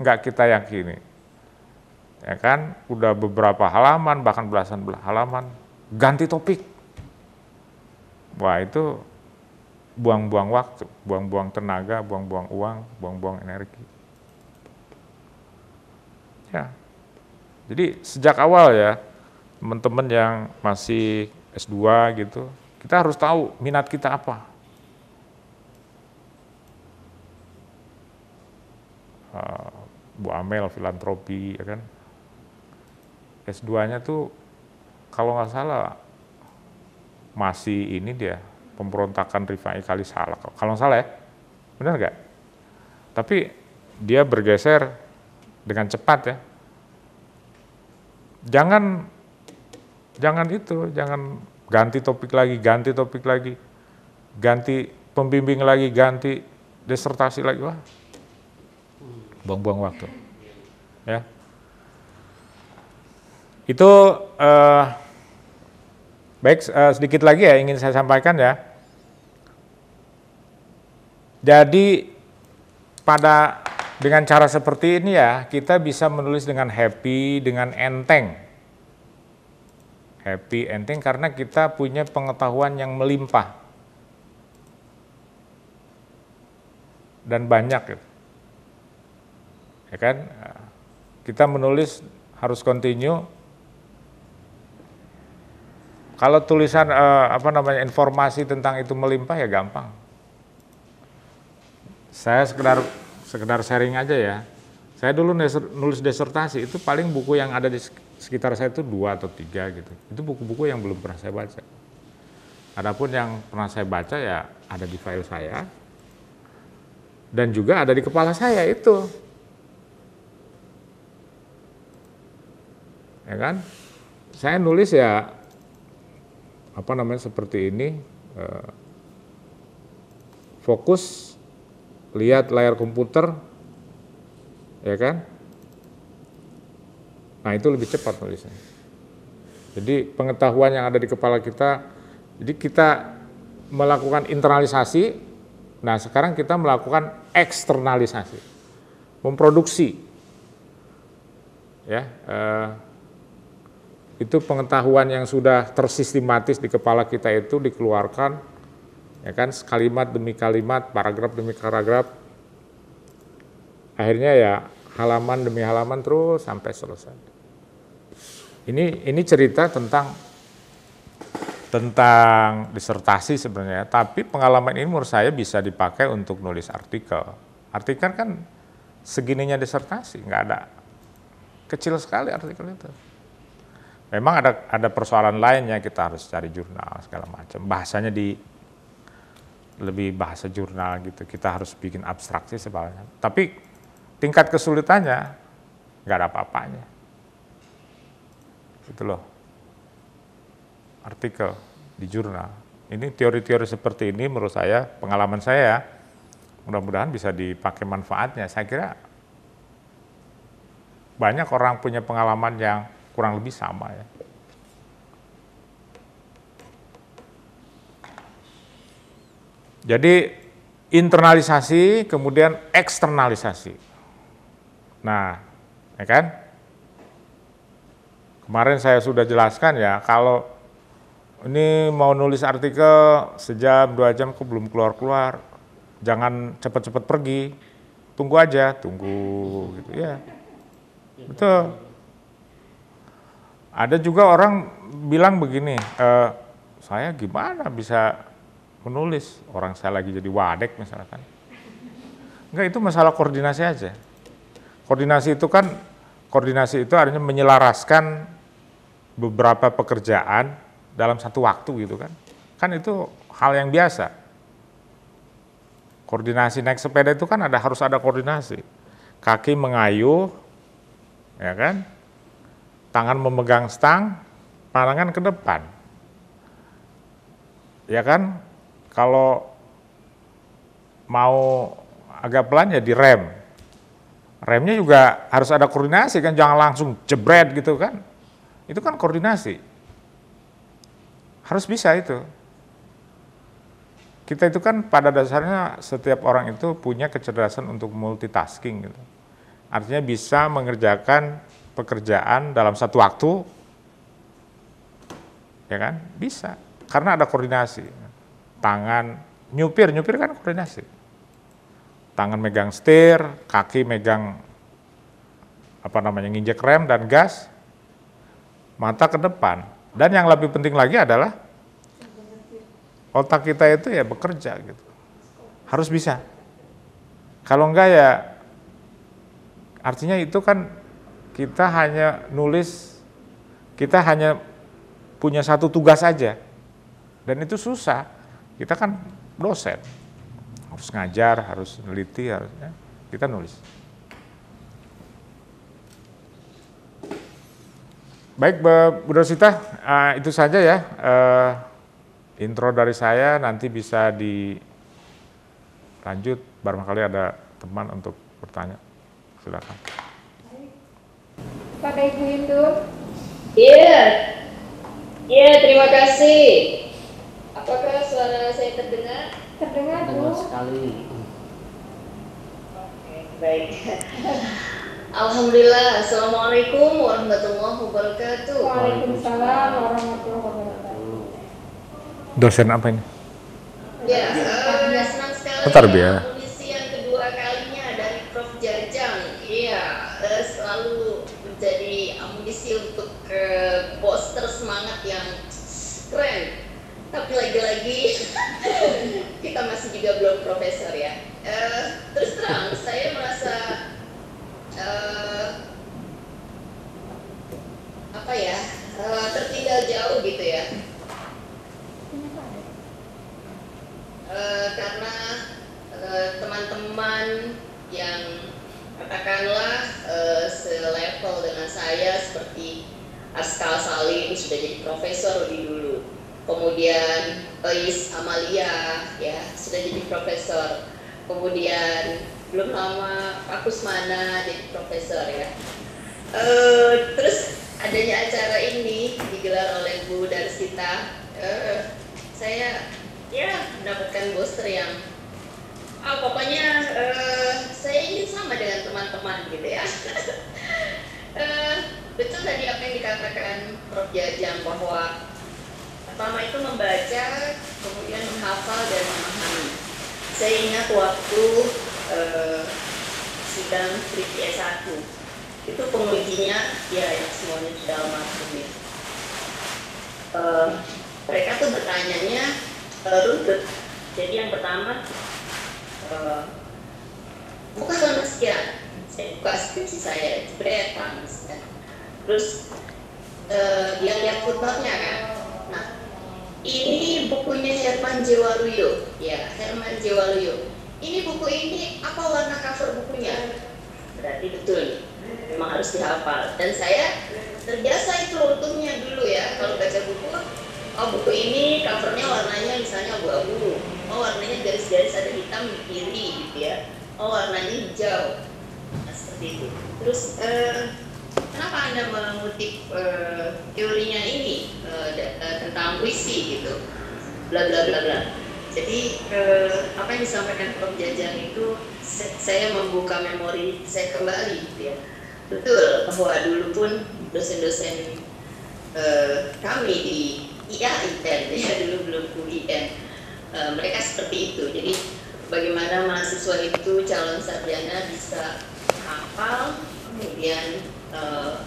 nggak kita yakini. Ya kan, udah beberapa halaman, bahkan belasan halaman, ganti topik. Wah, itu buang-buang waktu, buang-buang tenaga, buang-buang uang, buang-buang energi. Ya. Jadi sejak awal ya, teman-teman yang masih S2 gitu, kita harus tahu minat kita apa. Bu Amel filantropi, ya kan. S2-nya tuh kalau nggak salah masih ini dia pemberontakan Rifai Kalisala, kalau nggak salah ya, benar nggak? Tapi dia bergeser dengan cepat ya. Jangan ganti topik lagi, ganti pembimbing lagi, ganti disertasi lagi, wah, buang-buang waktu. Ya, itu baik, sedikit lagi ya ingin saya sampaikan ya. Jadi dengan cara seperti ini ya, kita bisa menulis dengan happy, dengan enteng. Happy, enteng karena kita punya pengetahuan yang melimpah. Dan banyak gitu. Ya kan? Kita menulis harus continue. Kalau tulisan informasi tentang itu melimpah ya gampang. Saya sekedar sharing aja ya. Saya dulu nulis disertasi itu paling buku yang ada di sekitar saya itu 2 atau 3 gitu. Itu buku-buku yang belum pernah saya baca. Adapun yang pernah saya baca ya ada di file saya dan juga ada di kepala saya itu. Ya kan? Saya nulis ya seperti ini, fokus, lihat layar komputer, ya kan? Nah itu lebih cepat nulisnya. Jadi pengetahuan yang ada di kepala kita, jadi kita melakukan internalisasi, nah sekarang kita melakukan eksternalisasi, memproduksi, ya. Itu pengetahuan yang sudah tersistematis di kepala kita itu dikeluarkan, ya kan, kalimat demi kalimat, paragraf demi paragraf, akhirnya ya halaman demi halaman terus sampai selesai. Ini cerita tentang disertasi sebenarnya, tapi pengalaman ini menurut saya bisa dipakai untuk nulis artikel. Artikel kan segininya disertasi, nggak ada, kecil sekali artikel itu. Memang ada persoalan lainnya, kita harus cari jurnal segala macam, bahasanya lebih bahasa jurnal gitu, kita harus bikin abstraksi sebenarnya. Tapi tingkat kesulitannya nggak ada apa-apanya. Gitu loh. Artikel di jurnal. Ini teori-teori seperti ini menurut saya, pengalaman saya, mudah-mudahan bisa dipakai manfaatnya. Saya kira banyak orang punya pengalaman yang kurang lebih sama ya. Jadi internalisasi kemudian eksternalisasi. Nah, ya kan? Kemarin saya sudah jelaskan ya, kalau ini mau nulis artikel sejam 2 jam kok belum keluar-keluar, jangan cepat-cepat pergi, tunggu aja, tunggu gitu ya. Betul. Ada juga orang bilang begini, saya gimana bisa menulis, orang saya lagi jadi wadek misalkan. Enggak, itu masalah koordinasi aja. Koordinasi itu artinya menyelaraskan beberapa pekerjaan dalam satu waktu gitu kan. Kan itu hal yang biasa. Koordinasi naik sepeda itu kan harus ada koordinasi. Kaki mengayuh, ya kan? Tangan memegang stang, pandangan ke depan. ya kan, kalau mau agak pelan ya direm. Remnya juga harus ada koordinasi kan, jangan langsung jebret gitu kan. Itu kan koordinasi. Harus bisa itu. Kita itu kan pada dasarnya setiap orang itu punya kecerdasan untuk multitasking gitu. Artinya bisa mengerjakan pekerjaan dalam satu waktu, ya kan? Bisa, karena ada koordinasi. Tangan nyupir kan koordinasi. Tangan megang setir, kaki megang nginjek rem dan gas, mata ke depan. Dan yang lebih penting lagi adalah otak kita itu ya bekerja gitu. Harus bisa. Kalau enggak ya artinya itu kan kita hanya nulis, kita hanya punya satu tugas aja. Dan itu susah. Kita kan dosen. Harus ngajar, harus neliti, harusnya kita nulis. Baik, Bu Rosita, itu saja ya intro dari saya. Nanti bisa dilanjut barangkali ada teman untuk bertanya. Silakan. Pada Ibu Indu. Iya, terima kasih. Apakah suara saya terdengar? Terdengar, Bu. Terdengar sekali. Oke, baik. Alhamdulillah. Assalamualaikum warahmatullahi wabarakatuh. Waalaikumsalam warahmatullahi wabarakatuh. Dosen apa ini? Ya, senang sekali. Tarbiyah. Amunisi yang kedua kalinya dari Prof. Jajang. Iya, selalu menjadi amunisi untuk poster semangat yang keren. Tapi lagi-lagi kita masih juga belum profesor ya. Terus terang, saya merasa tertinggal jauh gitu ya. Karena teman-teman yang katakanlah selevel dengan saya seperti Askal Salim sudah jadi profesor lebih dulu. Kemudian Eis Amalia ya sudah jadi profesor. Kemudian belum lama Pak Kusmana jadi profesor ya. Terus adanya acara ini digelar oleh Bu Darsita, saya ya mendapatkan booster yang pokoknya saya ingin sama dengan teman-teman gitu ya. Betul tadi apa yang dikatakan Prof. Jajang bahwa pertama itu membaca, kemudian menghafal dan memahami. Saya ingat waktu sidang skripsi S1 itu pengujinya ya yang semuanya sudah almarhum ya. Mereka tuh bertanyanya runtut. Jadi yang pertama buka halaman sekian. Saya buka skripsi saya, jebretan. Terus dia lihat footnote-nya kan. Nah, ini bukunya Herman J. Waluyo, ya Herman J. Waluyo. Ini buku ini apa warna cover bukunya? Berarti betul, memang harus dihafal. Dan saya terbiasa itu untungnya dulu ya, kalau baca buku, buku ini covernya warnanya misalnya abu-abu, warnanya garis-garis ada hitam di kiri gitu ya, warnanya hijau, nah, seperti itu. Terus kenapa Anda mengutip teorinya ini tentang puisi gitu, bla bla bla bla. Jadi apa yang disampaikan Prof. Jajang itu saya membuka memori saya kembali gitu ya. Betul bahwa dulu pun dosen-dosen kami di IAIN ya, dulu belum UIN, mereka seperti itu. Jadi bagaimana mahasiswa itu calon sarjana bisa hafal kemudian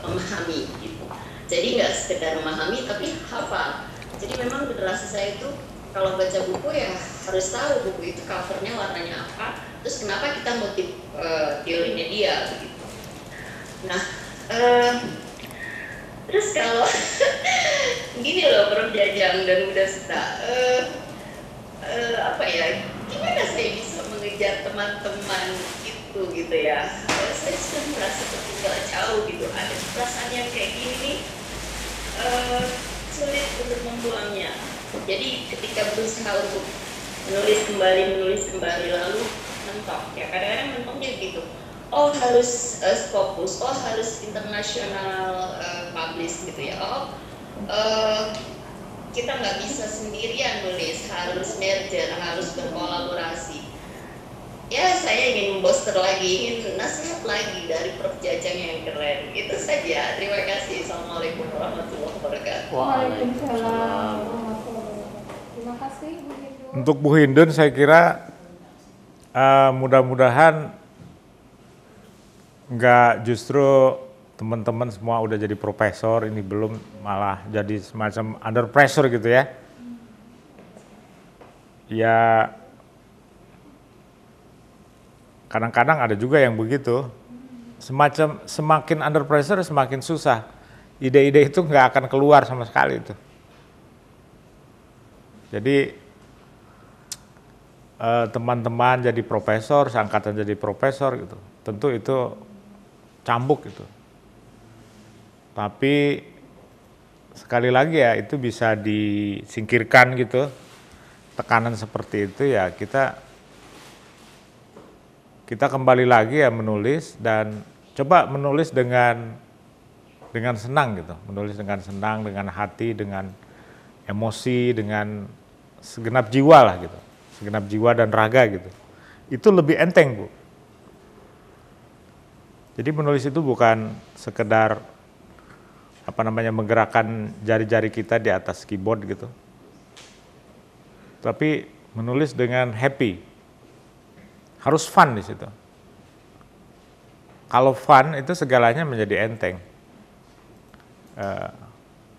memahami gitu. Jadi nggak sekedar memahami tapi hafal. Jadi memang generasi saya itu kalau baca buku ya harus tahu buku itu covernya warnanya apa, terus kenapa kita motif teorinya dia begitu. Nah, terus kalau gini loh Prof. Jajang dan Uda Sita, gimana saya bisa mengejar teman-teman itu gitu ya? Saya sudah merasa tertinggal jauh gitu. Ada perasaan yang kayak gini nih, sulit untuk membuangnya. Jadi ketika berusaha untuk menulis kembali lalu mentok, ya kadang-kadang mentoknya gitu. Oh harus fokus, oh harus internasional publish gitu ya. Oh kita nggak bisa sendirian nulis, harus merger, harus berkolaborasi. Ya saya ingin booster lagi, ingin nasihat lagi dari Prof. Jajang yang keren. Itu saja. Terima kasih. Assalamualaikum warahmatullahi wabarakatuh. Waalaikumsalam warahmatullahi wabarakatuh. Terima kasih Bu Hindun. Untuk Bu Hindun saya kira mudah-mudahan nggak justru teman-teman semua udah jadi profesor, ini belum malah jadi semacam under pressure gitu ya. Ya kadang-kadang ada juga yang begitu, semacam semakin under pressure semakin susah. Ide-ide itu nggak akan keluar sama sekali itu. Jadi teman-teman jadi profesor, seangkatan jadi profesor gitu, tentu itu cambuk gitu. Tapi sekali lagi ya itu bisa disingkirkan gitu, tekanan seperti itu ya kita kembali lagi ya menulis dan coba menulis dengan senang gitu, menulis dengan senang, dengan hati, dengan emosi, dengan segenap jiwa lah gitu, segenap jiwa dan raga gitu. Itu lebih enteng Bu. Jadi menulis itu bukan sekedar menggerakkan jari-jari kita di atas keyboard gitu, tapi menulis dengan happy. Harus fun di situ. Kalau fun itu segalanya menjadi enteng,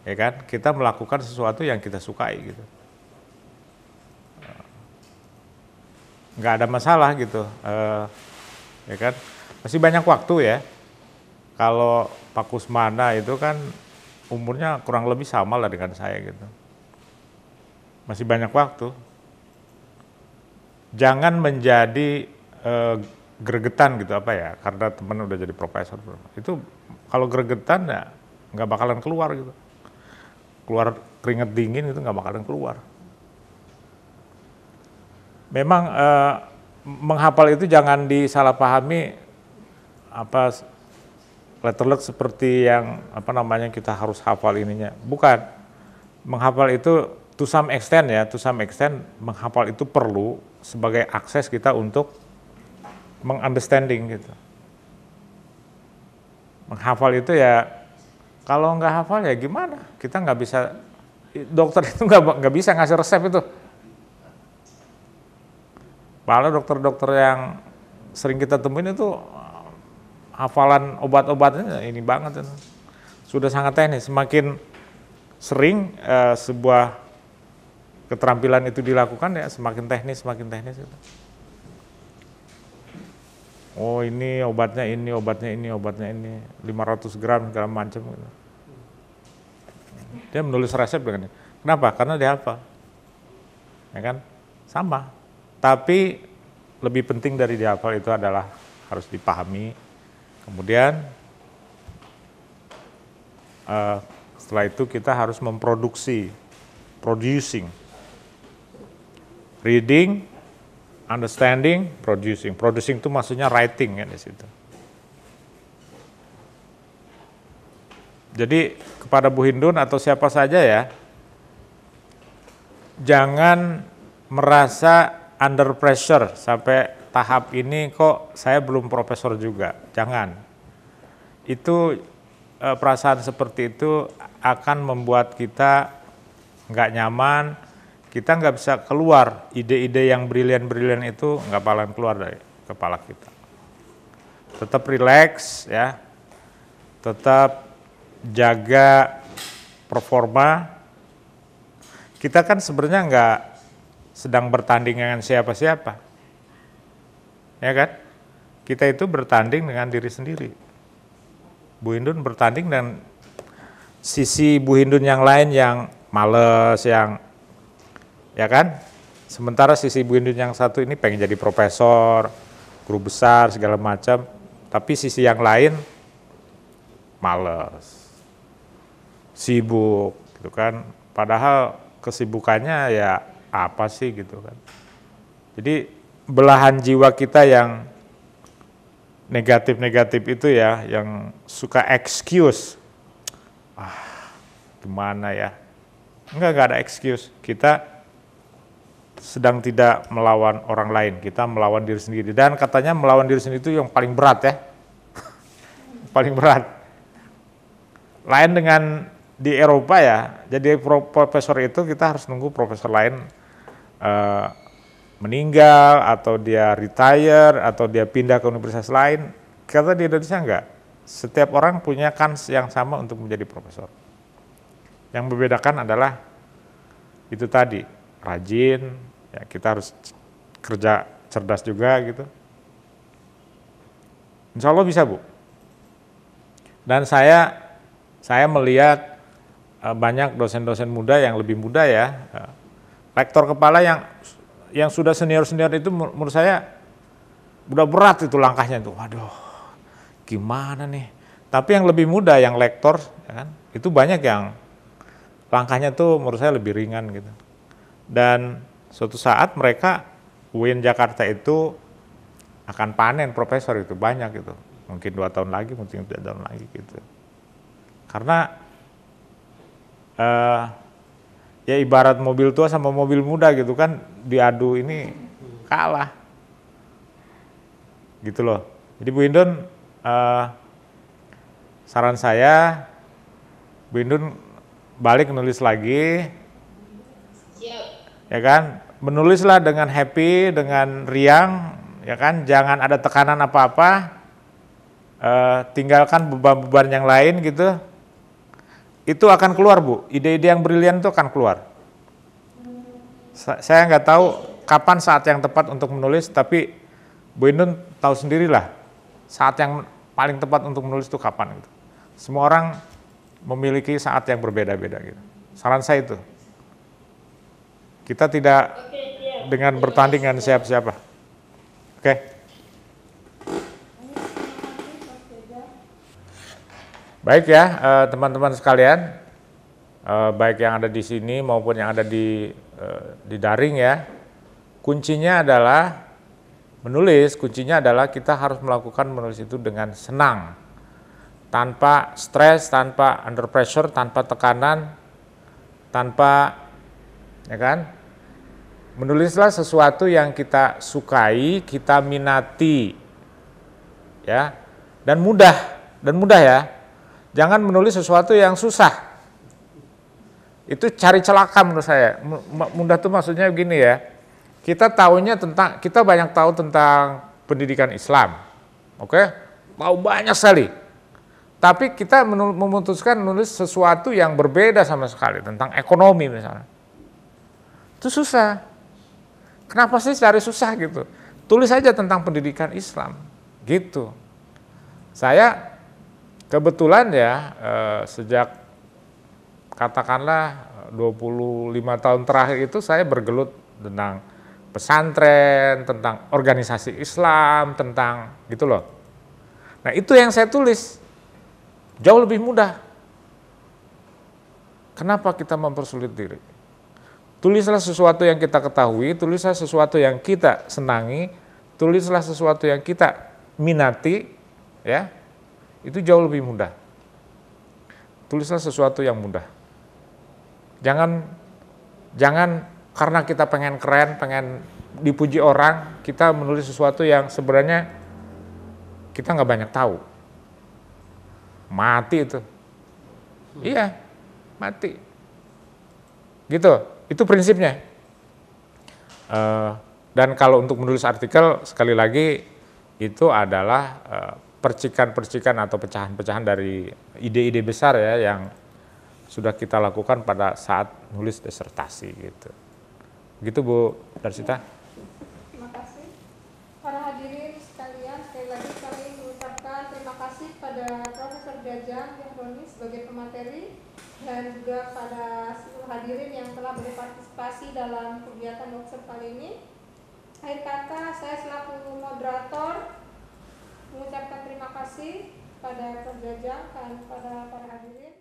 ya kan? Kita melakukan sesuatu yang kita sukai gitu, nggak ada masalah gitu, ya kan? Masih banyak waktu ya. Kalau Pak Kusmana itu kan umurnya kurang lebih sama lah dengan saya gitu. Masih banyak waktu. Jangan menjadi gregetan gitu karena teman udah jadi profesor. Itu kalau gregetan ya nggak bakalan keluar gitu. Keluar keringat dingin itu nggak bakalan keluar. Memang menghafal itu jangan disalahpahami letterluck seperti yang kita harus hafal ininya. Bukan. Menghafal itu to some extent menghafal itu perlu sebagai akses kita untuk mengunderstanding gitu. Menghafal itu ya, kalau nggak hafal ya gimana? Kita nggak bisa, dokter itu nggak bisa ngasih resep itu. Padahal dokter-dokter yang sering kita temuin itu hafalan obat-obatnya ini banget, sudah sangat teknis. Semakin sering sebuah keterampilan itu dilakukan ya semakin teknis gitu. Oh ini obatnya ini, 500 gram segala macam gitu. Dia menulis resep dengan ini. Kenapa? Karena dia hafal. Ya kan? Sama. Tapi lebih penting dari dihafal itu adalah harus dipahami. Kemudian setelah itu kita harus producing. Reading, understanding, producing. Producing itu maksudnya writing kan di situ. Jadi kepada Bu Hindun atau siapa saja ya, jangan merasa under pressure sampai tahap ini kok saya belum profesor juga. Jangan. Itu perasaan seperti itu akan membuat kita nggak nyaman. Kita nggak bisa keluar, ide-ide yang brilian-brilian itu nggak bakalan keluar dari kepala kita. Tetap relax ya, tetap jaga performa. Kita kan sebenarnya nggak sedang bertanding dengan siapa-siapa, ya kan? Kita itu bertanding dengan diri sendiri. Bu Hindun bertanding dengan sisi Bu Hindun yang lain yang males, yang ya kan, sementara sisi Bu Hindun yang satu ini pengen jadi profesor, guru besar segala macam, tapi sisi yang lain males, sibuk gitu kan. Padahal kesibukannya ya apa sih gitu kan. Jadi belahan jiwa kita yang negatif-negatif itu ya, yang suka excuse. Gimana ya? Enggak ada excuse. Kita sedang tidak melawan orang lain, kita melawan diri sendiri. Dan katanya melawan diri sendiri itu yang paling berat ya. Paling berat. Lain dengan di Eropa ya, jadi profesor itu kita harus nunggu profesor lain meninggal, atau dia retire, atau dia pindah ke universitas lain. Kata di Indonesia enggak. Setiap orang punya kans yang sama untuk menjadi profesor. Yang membedakan adalah itu tadi, rajin, ya kita harus kerja cerdas juga gitu. Insya Allah bisa, Bu. Dan saya melihat banyak dosen-dosen muda yang lebih muda ya, rektor kepala yang sudah senior itu menurut saya udah berat itu langkahnya itu. Waduh, gimana nih? Tapi yang lebih muda, yang lektor, ya kan, itu banyak yang langkahnya tuh menurut saya lebih ringan gitu. Dan suatu saat mereka UIN Jakarta itu akan panen profesor itu banyak gitu. Mungkin 2 tahun lagi, mungkin 3 tahun lagi gitu. Karena ya ibarat mobil tua sama mobil muda gitu kan, diadu ini kalah. Gitu loh. Jadi Bu Indun, saran saya Bu Indun balik nulis lagi. Siap. Ya kan, menulislah dengan happy, dengan riang, ya kan, jangan ada tekanan apa-apa, tinggalkan beban-beban yang lain gitu. Itu akan keluar, Bu, ide-ide yang brilian itu akan keluar. Saya nggak tahu kapan saat yang tepat untuk menulis, tapi Bu Indun tahu sendirilah saat yang paling tepat untuk menulis itu kapan gitu. Semua orang memiliki saat yang berbeda-beda gitu. Saran saya itu. Kita tidak dengan bertanding dengan siapa-siapa. Oke. Baik ya, teman-teman sekalian, baik yang ada di sini maupun yang ada di daring ya. Kuncinya adalah menulis, kuncinya adalah kita harus melakukan menulis itu dengan senang. Tanpa stres, tanpa under pressure, tanpa tekanan, tanpa, ya kan? Menulislah sesuatu yang kita sukai, kita minati, ya, dan mudah ya. Jangan menulis sesuatu yang susah. Itu cari celaka menurut saya. Mudah tuh maksudnya begini ya. Kita banyak tahu tentang pendidikan Islam, oke? Tahu banyak sekali. Tapi kita memutuskan menulis sesuatu yang berbeda sama sekali tentang ekonomi misalnya. Itu susah. Kenapa sih cari susah gitu? Tulis aja tentang pendidikan Islam, gitu. Saya kebetulan ya sejak katakanlah 25 tahun terakhir itu saya bergelut tentang pesantren, tentang organisasi Islam, tentang gitu loh. Nah itu yang saya tulis, jauh lebih mudah. Kenapa kita mempersulit diri? Tulislah sesuatu yang kita ketahui, tulislah sesuatu yang kita senangi, tulislah sesuatu yang kita minati, ya, itu jauh lebih mudah. Tulislah sesuatu yang mudah. Jangan karena kita pengen keren, pengen dipuji orang, kita menulis sesuatu yang sebenarnya kita nggak banyak tahu. Mati itu. Iya, mati. Gitu. Itu prinsipnya. Dan kalau untuk menulis artikel, sekali lagi, itu adalah percikan-percikan atau pecahan-pecahan dari ide-ide besar ya, yang sudah kita lakukan pada saat nulis disertasi gitu. Begitu Bu Darsita. Terima kasih. Para hadirin sekalian, sekali lagi kami mengucapkan terima kasih pada Profesor Jajang Yahroni sebagai pemateri dan juga pada seluruh hadirin yang telah berpartisipasi dalam kegiatan workshop kali ini. Akhir kata, saya selaku moderator mengucapkan terima kasih pada Prof. Jajang dan pada para hadirin.